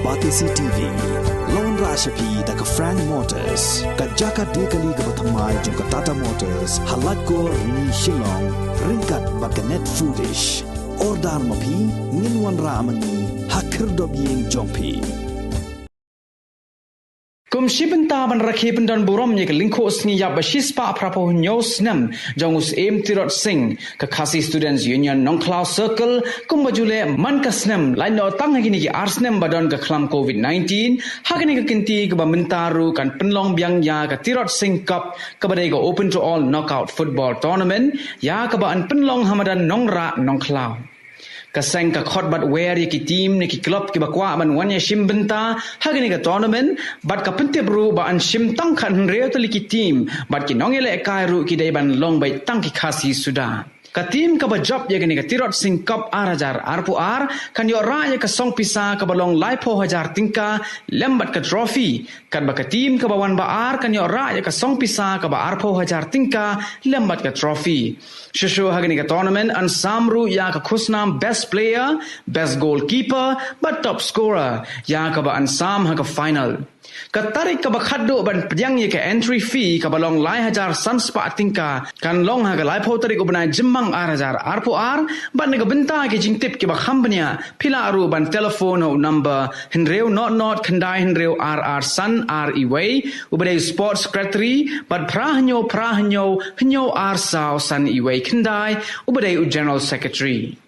Batisi TV Lone Rashapi da ka Frank Motors ka Jaka Dekali ka Batamai jong ka Tata Motors halat ko ni Shillong ringkat bakanet foodish Ordar mapi ninwan ramani hakir dobiyeng jongpi Kum shibenta ban rakhipen dan burom ye lingko sngi ya bashis pa prapo nyos nam jongus em Tirot sing ka khasi students union nongklau circle kum bajule man kasnam lain no tang gini ki arsnam badon ka khlam covid-19 hagini ka kinti ka bamentaru kan penlong biang ya ka Tirot sing cup ka badai ka open to all knockout football tournament ya ka ba an penlong hamadan nongra nongklau Kaseng ka khot bat wear ki team ni ki club ki bakwa man wanya shim benta hagini ka tournament bat ka pente bru ba an shim tang khan reo to ki team bat ki nongele kai ru ki dai ban long bai tang ki khasi suda ka team ka ba job ye gani ka Tirot sing cup arajar arpu ar kan yo ra ye ka song pisa ka balong lai pho hajar tingka lembat ka trophy kan ba ka team ka ba wan ba ar kan yo ra ye ka song pisa ka ba arpho hajar tingka lembat ka trophy Shushu hagani ka tournament an samru ya ka khusnam best player, best goalkeeper, but top scorer ya ka ba an sam ha ka final. Ka tarik ka ba khaddo ban pjang ye ka entry fee ka balong lai hajar sanspa tingka kan long ha ka lai pho tarik ubna jimmang hajar arpo ar ban ka benta ki jingtip ki ba khambnya philaru ban telephone ho number hinreu not khandai hinreu rr san way ubade sports secretary but prahnyo hnyo ar sao san iway Kendai, ubadai general secretary.